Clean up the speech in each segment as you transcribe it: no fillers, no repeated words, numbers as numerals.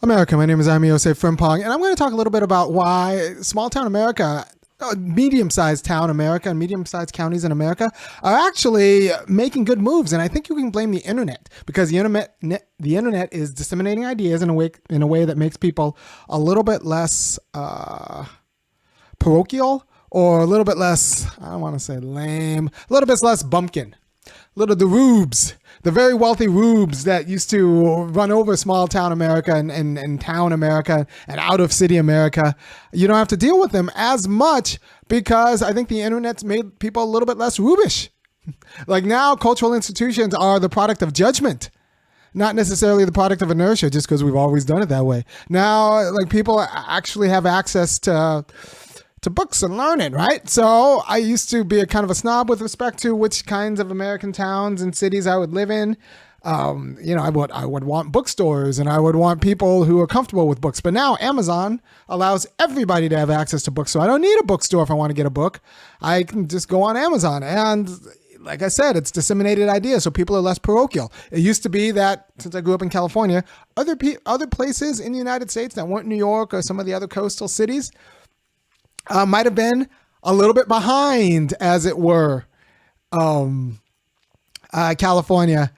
America. My name is Osei-Frimpong, and I'm going to talk a little bit about why small town America, medium-sized town America, and medium-sized counties in America are actually making good moves. And I think you can blame the internet because the internet is disseminating ideas in a way that makes people a little bit less parochial, or a little bit less, I don't want to say lame, a little bit less bumpkin. The rubes, the very wealthy rubes that used to run over small town America and town America and out of city America. You don't have to deal with them as much because I think the internet's made people a little bit less rubish. Like now, cultural institutions are the product of judgment, not necessarily the product of inertia, just because we've always done it that way. Now, like people actually have access to books and learning, right? So I used to be a kind of a snob with respect to which kinds of American towns and cities I would live in. I would want bookstores and I would want people who are comfortable with books. But now Amazon allows everybody to have access to books. So I don't need a bookstore if I want to get a book. I can just go on Amazon. And like I said, it's disseminated ideas, so people are less parochial. It used to be that, since I grew up in California, other places in the United States that weren't New York or some of the other coastal cities might have been a little bit behind, as it were, California.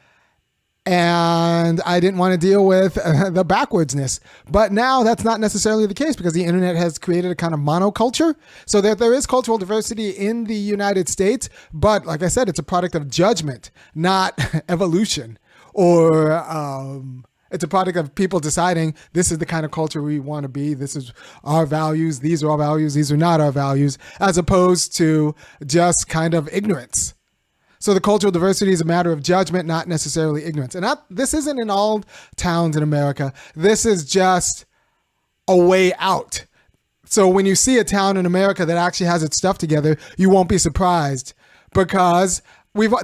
And I didn't want to deal with the backwardsness. But now that's not necessarily the case because the internet has created a kind of monoculture so that there is cultural diversity in the United States. But like I said, it's a product of judgment, not evolution, or it's a product of people deciding this is the kind of culture we want to be. This is our values. These are our values. These are not our values, as opposed to just kind of ignorance. So the cultural diversity is a matter of judgment, not necessarily ignorance. And this isn't in all towns in America. This is just a way out. So when you see a town in America that actually has its stuff together, you won't be surprised because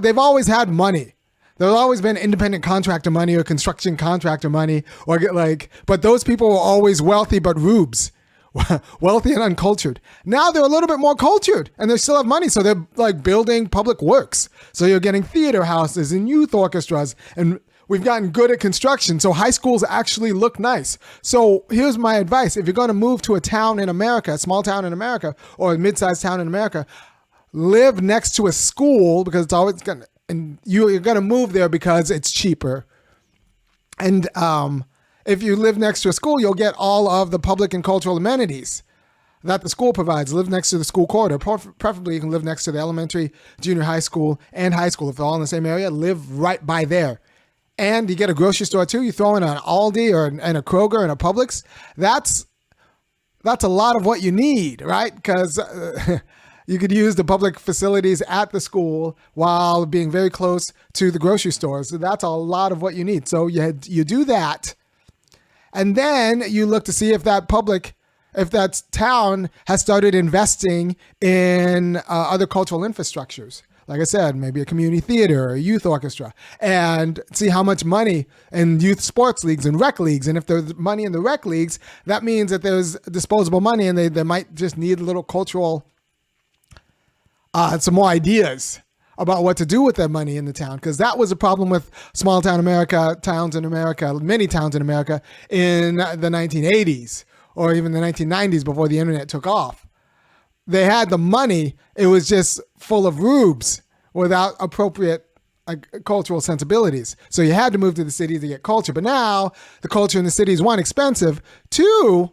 they've always had money. There's always been independent contractor money or construction contractor money, but those people were always wealthy but rubes, wealthy and uncultured. Now they're a little bit more cultured and they still have money, so they're like building public works. So you're getting theater houses and youth orchestras, and we've gotten good at construction, so high schools actually look nice. So here's my advice: if you're going to move to a town in America, a small town in America, or a mid-sized town in America, live next to a school because it's always going to. And you're going to move there because it's cheaper. And if you live next to a school, you'll get all of the public and cultural amenities that the school provides. Live next to the school corridor. Preferably, you can live next to the elementary, junior high school, and high school. If they're all in the same area, live right by there. And you get a grocery store, too. You throw in an Aldi and a Kroger and a Publix. That's a lot of what you need, right? Because you could use the public facilities at the school while being very close to the grocery stores. So that's a lot of what you need. So you do that. And then you look to see if that town has started investing in other cultural infrastructures. Like I said, maybe a community theater or a youth orchestra, and see how much money in youth sports leagues and rec leagues. And if there's money in the rec leagues, that means that there's disposable money and they might just need a little cultural some more ideas about what to do with that money in the town, because that was a problem with small town America, towns in America, many towns in America in the 1980s or even the 1990s before the internet took off. They had the money, it was just full of rubes without appropriate cultural sensibilities. So you had to move to the city to get culture. But now the culture in the city is, one, expensive, two,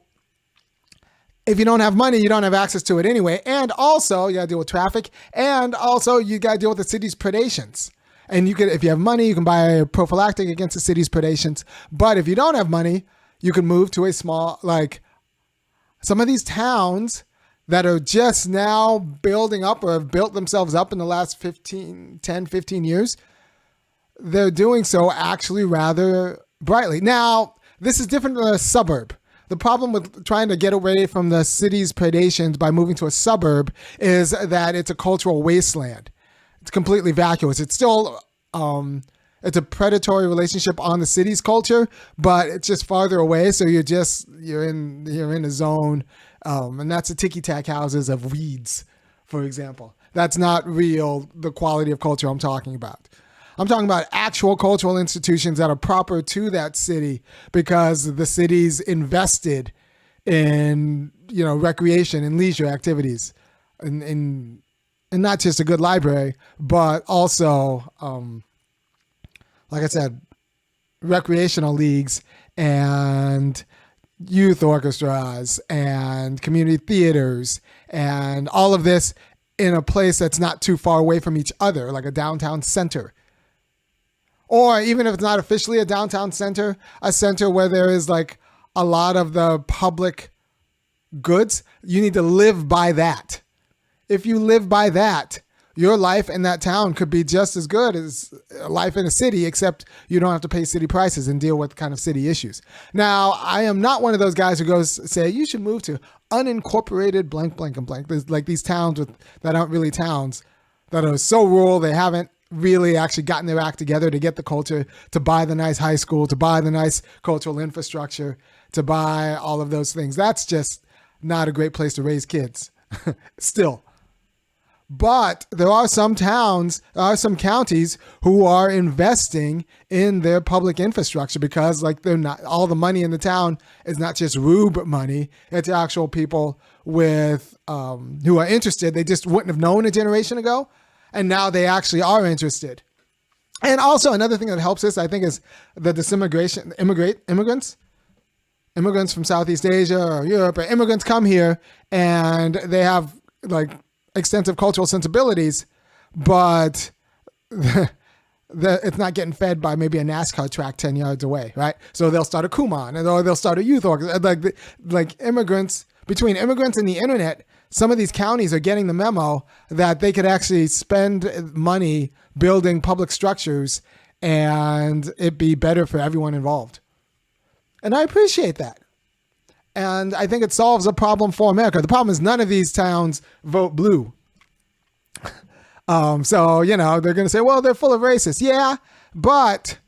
if you don't have money, you don't have access to it anyway. And also, you got to deal with traffic. And also, you got to deal with the city's predations. And if you have money, you can buy a prophylactic against the city's predations. But if you don't have money, you can move to a small, some of these towns that are just now building up or have built themselves up in the last 10, 15 years. They're doing so actually rather brightly. Now, this is different than a suburb. The problem with trying to get away from the city's predations by moving to a suburb is that it's a cultural wasteland. It's completely vacuous. It's still, it's a predatory relationship on the city's culture, but it's just farther away. So you're in a zone, and that's the ticky-tack houses of weeds, for example. That's not the quality of culture I'm talking about. I'm talking about actual cultural institutions that are proper to that city because the city's invested in, recreation and leisure activities and not just a good library, but also, like I said, recreational leagues and youth orchestras and community theaters and all of this in a place that's not too far away from each other, like a downtown center. Or even if it's not officially a downtown center, a center where there is like a lot of the public goods, you need to live by that. If you live by that, your life in that town could be just as good as life in a city, except you don't have to pay city prices and deal with kind of city issues. Now, I am not one of those guys who goes say, you should move to unincorporated blank, blank, and blank. There's like these towns that aren't really towns, that are so rural, they haven't really actually gotten their act together to get the culture, to buy the nice high school, to buy the nice cultural infrastructure, to buy all of those things. That's just not a great place to raise kids still. But there are some towns, some counties who are investing in their public infrastructure because like they're not, all the money in the town is not just rube money. It's actual people with, who are interested. They just wouldn't have known a generation ago. And now they actually are interested. And also another thing that helps us, I think, is the disintegration, immigrants from Southeast Asia or Europe, or immigrants come here and they have like extensive cultural sensibilities, but it's not getting fed by maybe a NASCAR track 10 yards away, right? So they'll start a Kumon, or they'll start a youth orchestra. Like immigrants, between immigrants and the internet, some of these counties are getting the memo that they could actually spend money building public structures and it'd be better for everyone involved. And I appreciate that. And I think it solves a problem for America. The problem is none of these towns vote blue. So, they're going to say, well, they're full of racists. Yeah, but,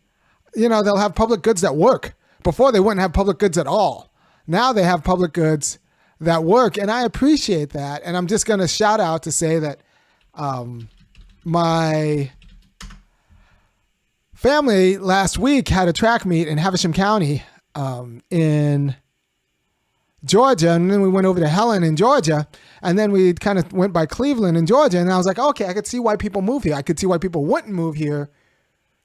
they'll have public goods that work. Before they wouldn't have public goods at all. Now they have public goods that work. And I appreciate that. And I'm just going to shout out to say that my family last week had a track meet in Havisham County in Georgia, and then we went over to Helen in Georgia, and then we kind of went by Cleveland in Georgia, and I was like, okay, I could see why people move here. I could see why people wouldn't move here,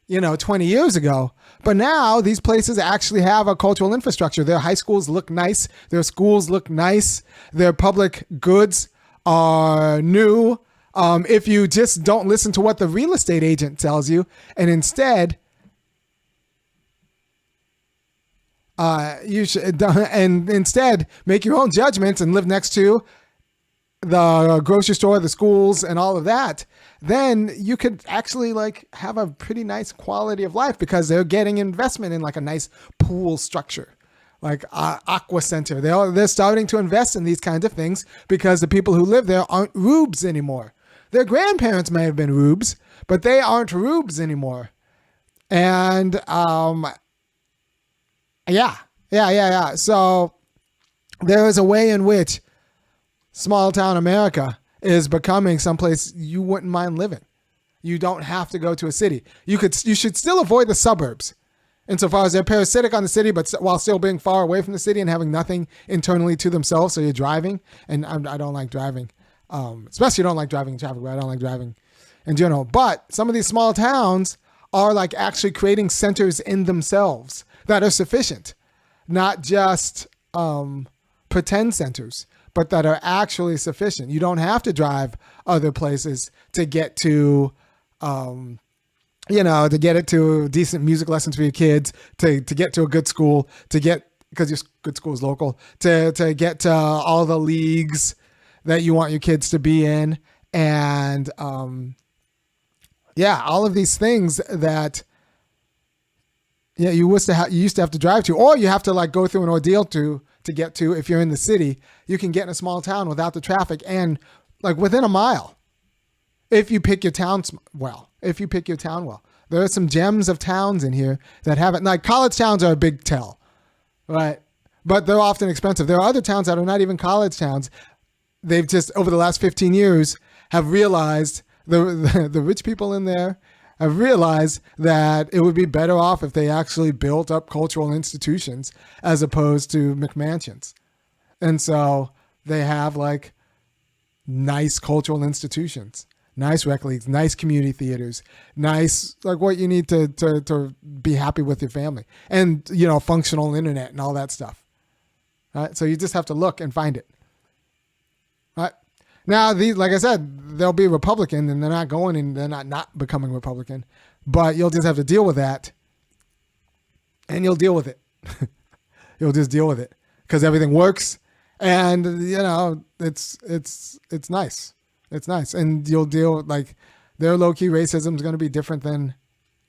20 years ago. But now these places actually have a cultural infrastructure. Their high schools look nice. Their schools look nice. Their public goods are new. If you just don't listen to what the real estate agent tells you, and instead you should, and instead make your own judgments and live next to the grocery store, the schools, and all of that, then you could actually like have a pretty nice quality of life because they're getting investment in like a nice pool structure, like Aqua Center. They're starting to invest in these kinds of things because the people who live there aren't rubes anymore. Their grandparents may have been rubes, but they aren't rubes anymore. And Yeah. So there is a way in which small town America is becoming someplace you wouldn't mind living. You don't have to go to a city. You should still avoid the suburbs insofar as they're parasitic on the city, but while still being far away from the city and having nothing internally to themselves. So you're driving, and I don't like driving, especially don't like driving in traffic, but I don't like driving in general. But some of these small towns are like actually creating centers in themselves that are sufficient. Not just pretend centers, but that are actually sufficient. You don't have to drive other places to get to, to get it to decent music lessons for your kids, to get to a good school, because your good school is local, to get to all the leagues that you want your kids to be in. And all of these things that you used to have to drive to, or you have to like go through an ordeal to get to. If you're in the city, you can get in a small town without the traffic and like within a mile. If you pick your town well, there are some gems of towns in here that haven't, like college towns are a big tell, right? But they're often expensive. There are other towns that are not even college towns. They've just over the last 15 years have realized the rich people in there have realized that it would be better off if they actually built up cultural institutions as opposed to McMansions. And so they have like nice cultural institutions, nice rec leagues, nice community theaters, nice, like what you need to be happy with your family, and, you know, functional internet and all that stuff. Right? So you just have to look and find it. Right? Now, these, like I said, they'll be Republican and they're not going and they're not becoming Republican, but you'll just have to deal with that, and you'll deal with it. You'll just deal with it because everything works, and, you know, it's nice. It's nice. And you'll deal with, like, their low-key racism is going to be different than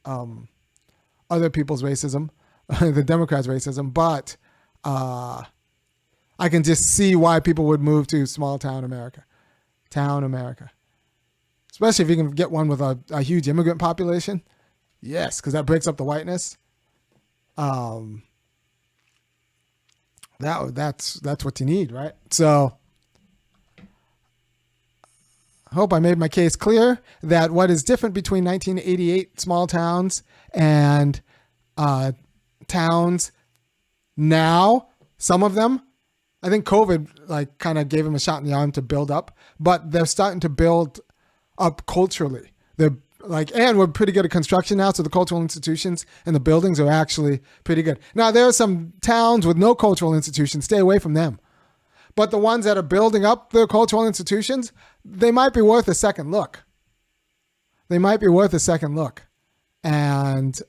other people's racism, the Democrats' racism, but I can just see why people would move to small town America. Town America. Especially if you can get one with a huge immigrant population. Yes, because that breaks up the whiteness. That's what you need, right? So I hope I made my case clear that what is different between 1988 small towns and towns now, some of them, I think COVID like kind of gave them a shot in the arm to build up, but they're starting to build up culturally. They're like, and we're pretty good at construction now, so the cultural institutions and the buildings are actually pretty good. Now, there are some towns with no cultural institutions. Stay away from them. But the ones that are building up their cultural institutions, they might be worth a second look. They might be worth a second look. And,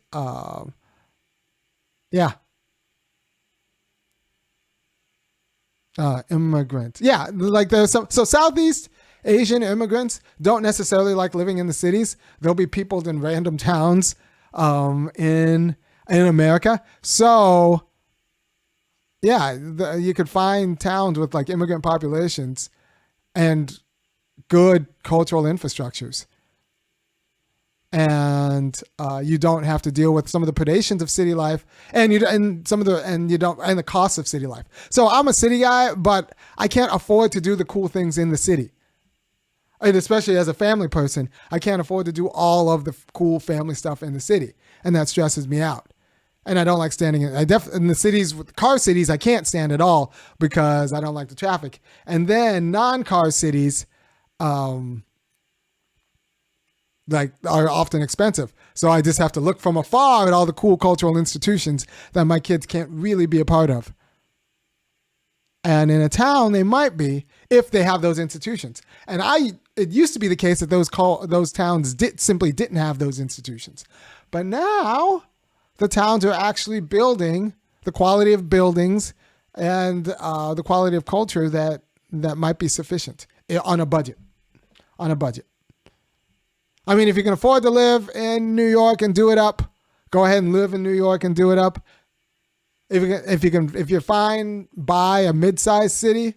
yeah. Immigrants. Yeah, like there's some, so Southeast Asian immigrants don't necessarily like living in the cities. They'll be peopled in random towns in America. So, yeah, you could find towns with like immigrant populations and good cultural infrastructures. And you don't have to deal with some of the predations of city life, and the costs of city life. So I'm a city guy, but I can't afford to do the cool things in the city. And especially as a family person, I can't afford to do all of the cool family stuff in the city, and that stresses me out. And I don't like standing in the cities, with car cities, I can't stand at all because I don't like the traffic. And then non-car cities, like are often expensive. So I just have to look from afar at all the cool cultural institutions that my kids can't really be a part of. And in a town, they might be if they have those institutions. And it used to be the case that those towns simply didn't have those institutions. But now the towns are actually building the quality of buildings and the quality of culture that might be sufficient on a budget. On a budget. I mean, if you can afford to live in New York and do it up, go ahead and live in New York and do it up. If you're fine, buy a mid-sized city,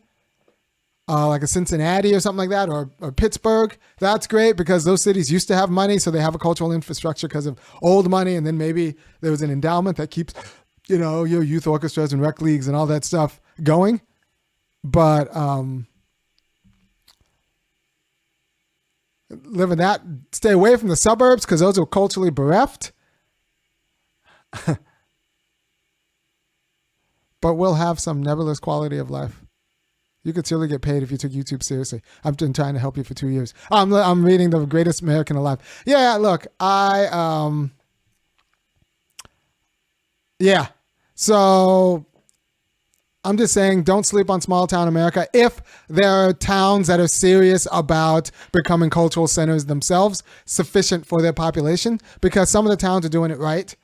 like a Cincinnati or something like that, or Pittsburgh. That's great because those cities used to have money, so they have a cultural infrastructure because of old money, and then maybe there was an endowment that keeps, your youth orchestras and rec leagues and all that stuff going. But live in that. Stay away from the suburbs because those are culturally bereft. But we'll have some nebulous quality of life. You could certainly get paid if you took YouTube seriously. I've been trying to help you for 2 years. I'm reading The Greatest American Alive. Yeah, look, So I'm just saying, don't sleep on small town America. If there are towns that are serious about becoming cultural centers themselves, sufficient for their population, because some of the towns are doing it right,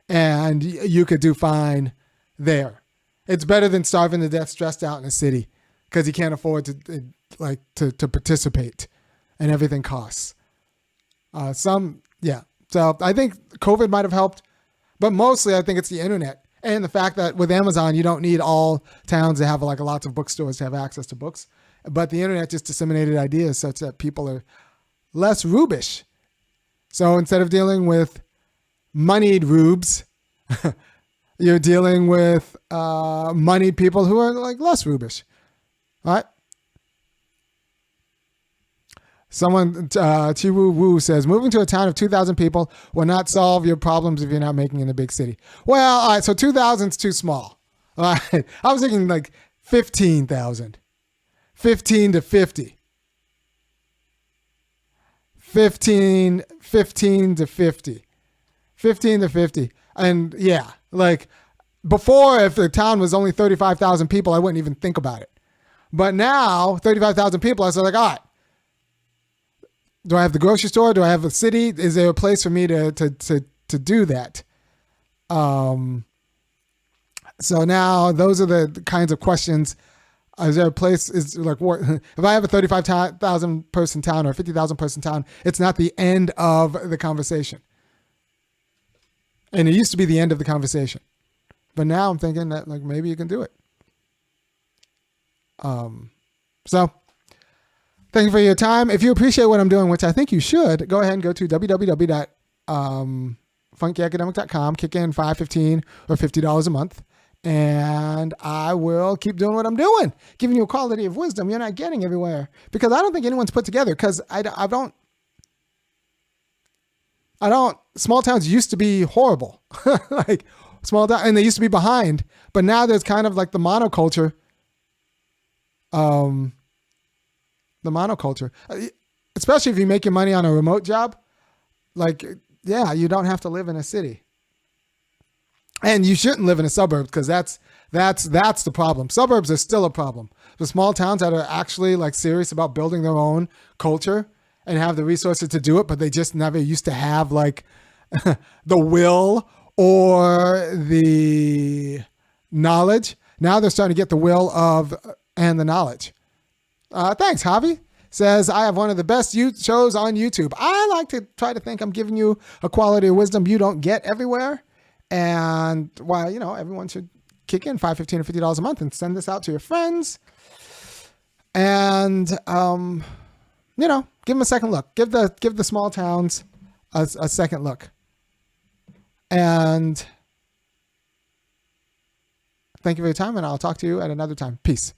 and you could do fine there. It's better than starving to death, stressed out in a city, because you can't afford to participate, and everything costs. So I think COVID might have helped, but mostly I think it's the internet. And the fact that with Amazon, you don't need all towns to have lots of bookstores to have access to books. But the internet just disseminated ideas such that people are less rubish. So instead of dealing with moneyed rubes, you're dealing with moneyed people who are less rubish. All right? Someone, Chiwu Wu says, moving to a town of 2,000 people will not solve your problems if you're not making it in a big city. Well, all right, so 2,000 is too small. All right, I was thinking like 15,000. 15 to 50. 15 to 50. 15 to 50. And yeah, like before, if the town was only 35,000 people, I wouldn't even think about it. But now, 35,000 people, I was like, all right, do I have the grocery store? Do I have a city? Is there a place for me to do that? So now those are the kinds of questions. Is there a place? Is like, what, if I have a 35,000 person town or a 50,000 person town, it's not the end of the conversation. And it used to be the end of the conversation, but now I'm thinking that like maybe you can do it. So thank you for your time. If you appreciate what I'm doing, which I think you should, go ahead and go to www.funkyacademic.com, kick in $5, $15, or $50 a month, and I will keep doing what I'm doing, giving you a quality of wisdom you're not getting everywhere, because I don't think anyone's put together, because I don't, small towns used to be horrible, like small town, and they used to be behind, but now there's kind of like the monoculture. Especially if you make your money on a remote job, like, yeah, you don't have to live in a city, and you shouldn't live in a suburb, because that's the problem. Suburbs are still a problem. The small towns that are actually like serious about building their own culture and have the resources to do it, but they just never used to have like the will or the knowledge. Now they're starting to get the will of and the knowledge. Thanks, Javi. Says, I have one of the best shows on YouTube. I like to try to think I'm giving you a quality of wisdom you don't get everywhere. And why, everyone should kick in $5, $15, or $50 a month and send this out to your friends. And, give them a second look. Give the small towns a second look. And thank you for your time, and I'll talk to you at another time. Peace.